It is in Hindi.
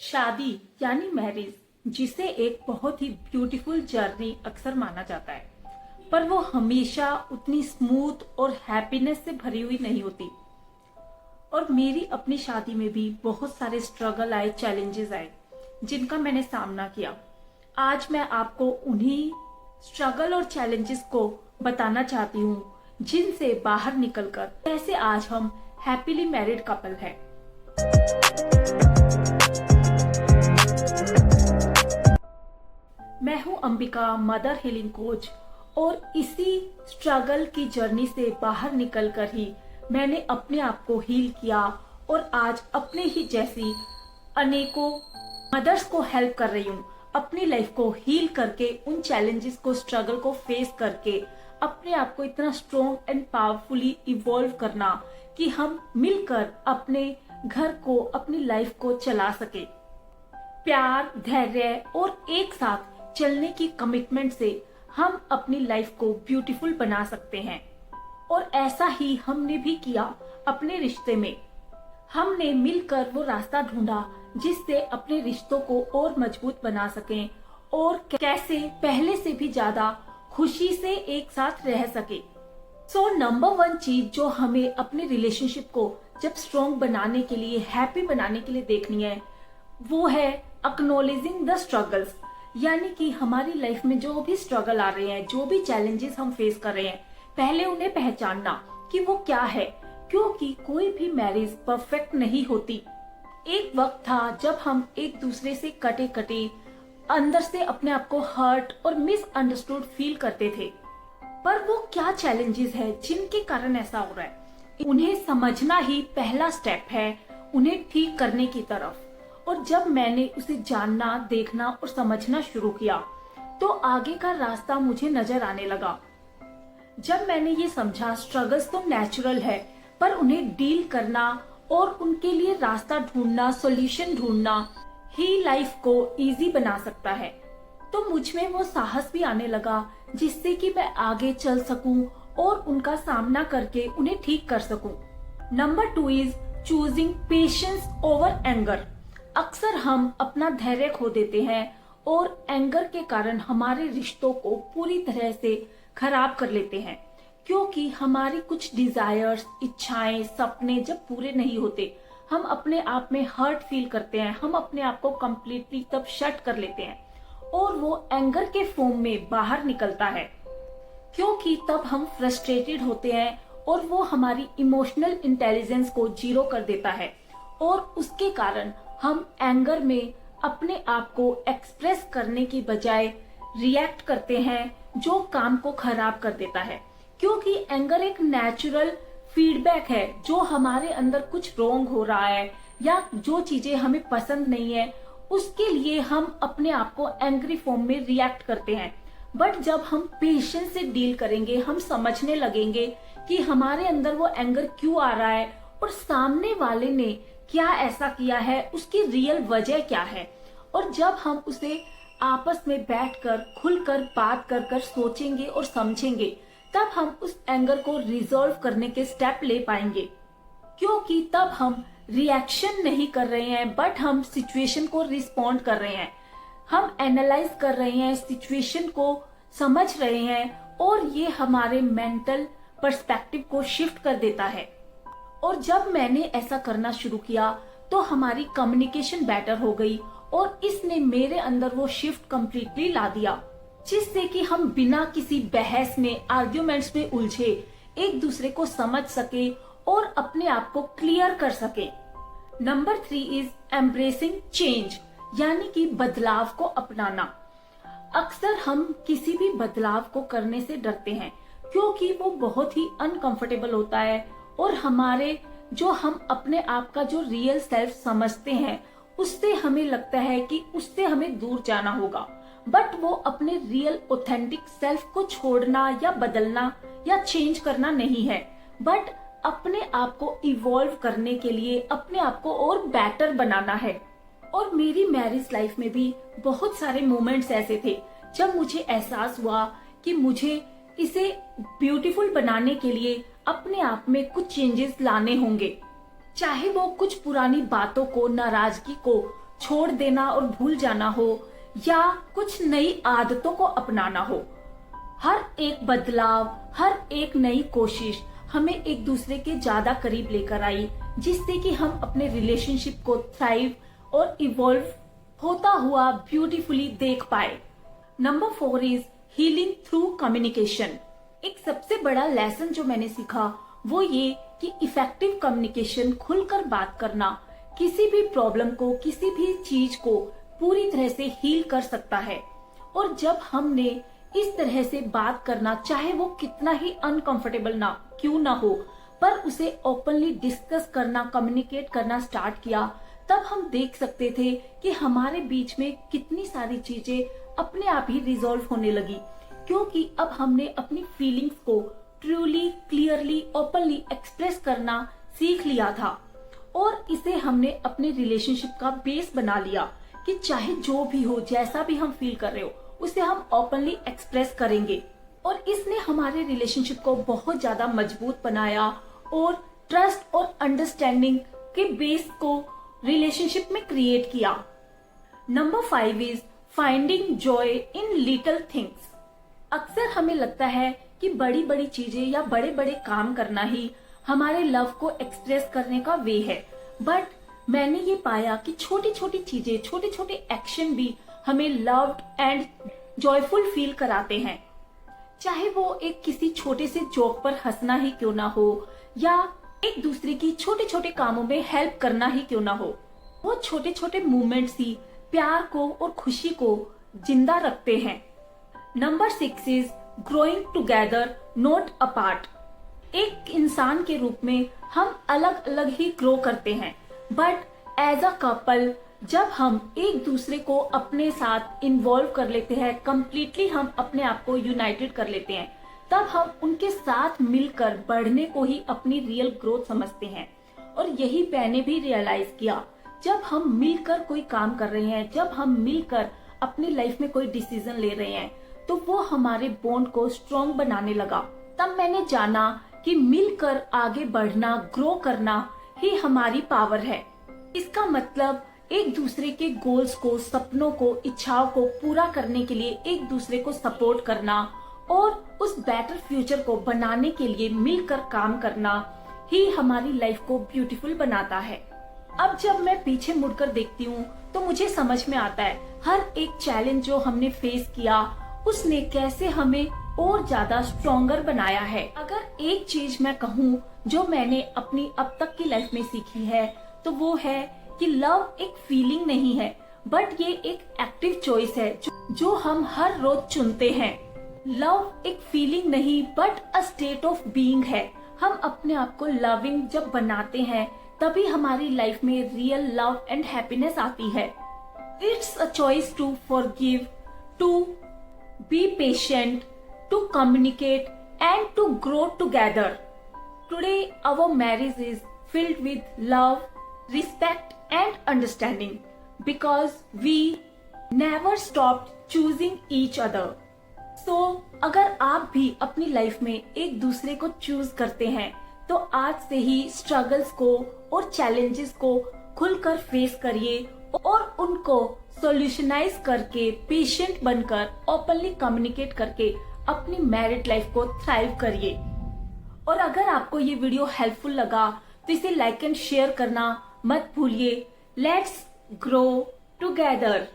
शादी यानी मैरिज, जिसे एक बहुत ही ब्यूटीफुल जर्नी अक्सर माना जाता है, पर वो हमेशा उतनी स्मूथ और हैप्पीनेस से भरी हुई नहीं होती। और मेरी अपनी शादी में भी बहुत सारे स्ट्रगल आए, चैलेंजेस आए, जिनका मैंने सामना किया। आज मैं आपको उन्हीं स्ट्रगल और चैलेंजेस को बताना चाहती हूँ, जिनसे बाहर निकलकर कैसे आज हम हैप्पीली मैरिड कपल है। मैं हूं अंबिका, मदर हीलिंग कोच, और इसी स्ट्रगल की जर्नी से बाहर निकलकर ही मैंने अपने आप को हील किया और आज अपने ही जैसी अनेकों मदर्स को हेल्प कर रही हूँ। अपनी लाइफ को हील करके, उन चैलेंजेस को, स्ट्रगल को फेस करके अपने आप को इतना स्ट्रॉन्ग एंड पावरफुली इवॉल्व करना कि हम मिलकर अपने घर को, अपनी लाइफ को चला सके। प्यार, धैर्य और एक साथ चलने की कमिटमेंट से हम अपनी लाइफ को ब्यूटीफुल बना सकते हैं। और ऐसा ही हमने भी किया अपने रिश्ते में। हमने मिलकर वो रास्ता ढूंढा जिससे अपने रिश्तों को और मजबूत बना सकें और कैसे पहले से भी ज्यादा खुशी से एक साथ रह सके। सो नंबर 1 चीज जो हमें अपने रिलेशनशिप को जब स्ट्रॉन्ग बनाने के लिए, हैप्पी बनाने के लिए देखनी है, वो है एक्नॉलेजिंग द स्ट्रगल्स। यानी कि हमारी लाइफ में जो भी स्ट्रगल आ रहे हैं, जो भी चैलेंजेस हम फेस कर रहे हैं, पहले उन्हें पहचानना कि वो क्या है, क्योंकि कोई भी मैरिज परफेक्ट नहीं होती। एक वक्त था जब हम एक दूसरे से कटे कटे अंदर से अपने आप को हर्ट और मिसअंडरस्टूड फील करते थे। पर वो क्या चैलेंजेस है जिनके कारण ऐसा हो रहा है, उन्हें समझना ही पहला स्टेप है उन्हें ठीक करने की तरफ। और जब मैंने उसे जानना, देखना और समझना शुरू किया तो आगे का रास्ता मुझे नजर आने लगा। जब मैंने ये समझा स्ट्रगल्स तो नेचुरल है, पर उन्हें डील करना और उनके लिए रास्ता ढूंढना, सॉल्यूशन ढूंढना ही लाइफ को इजी बना सकता है, तो मुझ में वो साहस भी आने लगा जिससे कि मैं आगे चल सकूं और उनका सामना करके उन्हें ठीक कर सकूं। Number 2 is choosing patience over anger. अक्सर हम अपना धैर्य खो देते हैं और एंगर के कारण हमारे रिश्तों को पूरी तरह से खराब कर लेते हैं, क्योंकि हमारी कुछ डिजायर्स, इच्छाएं, सपने जब पूरे नहीं होते, हम अपने आप में हर्ट फील करते हैं, हम अपने आप को कम्प्लीटली तब शट कर लेते हैं और वो एंगर के फॉर्म में बाहर निकलता है, क्योंकि तब हम फ्रस्ट्रेटेड होते हैं और वो हमारी इमोशनल इंटेलिजेंस को जीरो कर देता है और उसके कारण हम एंगर में अपने आप को एक्सप्रेस करने की बजाय रिएक्ट करते हैं, जो काम को खराब कर देता है। क्योंकि एंगर एक नेचुरल फीडबैक है, जो हमारे अंदर कुछ रॉन्ग हो रहा है या जो चीजें हमें पसंद नहीं है, उसके लिए हम अपने आप को एंग्री फॉर्म में रिएक्ट करते हैं। बट जब हम पेशेंस से डील करेंगे, हम समझने लगेंगे कि हमारे अंदर वो एंगर क्यों आ रहा है और सामने वाले ने क्या ऐसा किया है, उसकी रियल वजह क्या है, और जब हम उसे आपस में बैठकर खुलकर बात कर कर सोचेंगे और समझेंगे, तब हम उस एंगर को रिजॉल्व करने के स्टेप ले पाएंगे। क्योंकि तब हम रिएक्शन नहीं कर रहे हैं, बट हम सिचुएशन को रिस्पॉन्ड कर रहे हैं, हम एनालाइज कर रहे हैं, सिचुएशन को समझ रहे हैं, और ये हमारे मेंटल पर्सपेक्टिव को शिफ्ट कर देता है। और जब मैंने ऐसा करना शुरू किया तो हमारी कम्युनिकेशन बेटर हो गई और इसने मेरे अंदर वो शिफ्ट कम्प्लीटली ला दिया, जिससे कि हम बिना किसी बहस में, आर्ग्यूमेंट्स में उलझे एक दूसरे को समझ सके और अपने आप को क्लियर कर सके। नंबर 3 इज एम्ब्रेसिंग चेंज, यानी कि बदलाव को अपनाना। अक्सर हम किसी भी बदलाव को करने से डरते हैं, क्योंकि वो बहुत ही अनकंफर्टेबल होता है और हमारे जो हम अपने आप का जो रियल सेल्फ समझते हैं, उससे हमें लगता है कि उससे हमें दूर जाना होगा। बट वो अपने रियल ऑथेंटिक सेल्फ को छोड़ना या बदलना या चेंज करना नहीं है, बट अपने आप को इवॉल्व करने के लिए अपने आप को और बेटर बनाना है। और मेरी मैरिज लाइफ में भी बहुत सारे मोमेंट्स ऐसे थे जब मुझे एहसास हुआ कि मुझे इसे ब्यूटीफुल बनाने के लिए अपने आप में कुछ चेंजेस लाने होंगे। चाहे वो कुछ पुरानी बातों को, नाराजगी को छोड़ देना और भूल जाना हो या कुछ नई आदतों को अपनाना हो, हर एक बदलाव, हर एक नई कोशिश हमें एक दूसरे के ज्यादा करीब लेकर आई, जिससे कि हम अपने रिलेशनशिप को थ्राइव और इवॉल्व होता हुआ ब्यूटीफुली देख पाए। Number 4 is healing through communication. एक सबसे बड़ा लेसन जो मैंने सीखा वो ये कि इफेक्टिव कम्युनिकेशन, खुलकर बात करना किसी भी प्रॉब्लम को, किसी भी चीज को पूरी तरह से हील कर सकता है। और जब हमने इस तरह से बात करना, चाहे वो कितना ही अनकंफर्टेबल ना क्यों ना हो, पर उसे ओपनली डिस्कस करना, कम्युनिकेट करना स्टार्ट किया, तब हम देख सकते थे कि हमारे बीच में कितनी सारी चीजें अपने आप ही रिजॉल्व होने लगी, क्योंकि अब हमने अपनी फीलिंग्स को ट्रूली, क्लियरली, ओपनली एक्सप्रेस करना सीख लिया था। और इसे हमने अपने रिलेशनशिप का बेस बना लिया कि चाहे जो भी हो, जैसा भी हम फील कर रहे हो, उसे हम ओपनली एक्सप्रेस करेंगे। और इसने हमारे रिलेशनशिप को बहुत ज्यादा मजबूत बनाया और ट्रस्ट और अंडरस्टैंडिंग के बेस को रिलेशनशिप में क्रिएट किया। Number 5 is finding joy in little things. अक्सर हमें लगता है कि बड़ी बड़ी चीजें या बड़े बड़े काम करना ही हमारे लव को एक्सप्रेस करने का वे है, बट मैंने ये पाया कि छोटी छोटी चीजें, छोटे छोटे एक्शन भी हमें लव्ड एंड जॉयफुल फील कराते हैं। चाहे वो एक किसी छोटे से जोक पर हंसना ही क्यों ना हो, या एक दूसरे की छोटे छोटे कामों में हेल्प करना ही क्यों ना हो, वो छोटे छोटे मूवमेंट्स ही प्यार को और खुशी को जिंदा रखते हैं। Number 6 is growing together not apart. एक इंसान के रूप में हम अलग अलग ही ग्रो करते हैं, बट एज अ कपल जब हम एक दूसरे को अपने साथ इन्वॉल्व कर लेते हैं, कंप्लीटली हम अपने आप को यूनाइटेड कर लेते हैं, तब हम उनके साथ मिलकर बढ़ने को ही अपनी रियल ग्रोथ समझते हैं। और यही मैंने भी रियलाइज किया, जब हम मिलकर कोई काम कर रहे हैं, जब हम मिलकर अपनी लाइफ में कोई डिसीजन ले रहे हैं, तो वो हमारे बॉन्ड को स्ट्रॉन्ग बनाने लगा। तब मैंने जाना कि मिलकर आगे बढ़ना, ग्रो करना ही हमारी पावर है। इसका मतलब एक दूसरे के गोल्स को, सपनों को, इच्छाओं को पूरा करने के लिए एक दूसरे को सपोर्ट करना और उस बेटर फ्यूचर को बनाने के लिए मिलकर काम करना ही हमारी लाइफ को ब्यूटीफुल बनाता है। अब जब मैं पीछे मुड़कर देखती हूँ तो मुझे समझ में आता है हर एक चैलेंज जो हमने फेस किया उसने कैसे हमें और ज्यादा स्ट्रॉन्गर बनाया है। अगर एक चीज मैं कहूँ जो मैंने अपनी अब तक की लाइफ में सीखी है तो वो है कि लव एक फीलिंग नहीं है, बट ये एक एक्टिव चॉइस है जो हम हर रोज चुनते हैं। लव एक फीलिंग नहीं but a state of being है। हम अपने आप को लविंग जब बनाते हैं तभी हमारी लाइफ में रियल लव एंड हैप्पीनेस आती है। It's a choice to forgive, to be patient, to communicate and to grow together. Today our marriage is filled with love, respect and understanding because we never stopped choosing each other. So, अगर आप भी अपनी लाइफ में एक दूसरे को चूज करते हैं तो आज से ही स्ट्रगल्स को और चैलेंजेस को खुलकर फेस करिए और उनको सॉल्यूशनाइज करके, पेशेंट बनकर, ओपनली कम्युनिकेट करके अपनी मैरिड लाइफ को थ्राइव करिए। और अगर आपको ये वीडियो हेल्पफुल लगा तो इसे लाइक एंड शेयर करना मत भूलिए। Let's grow together.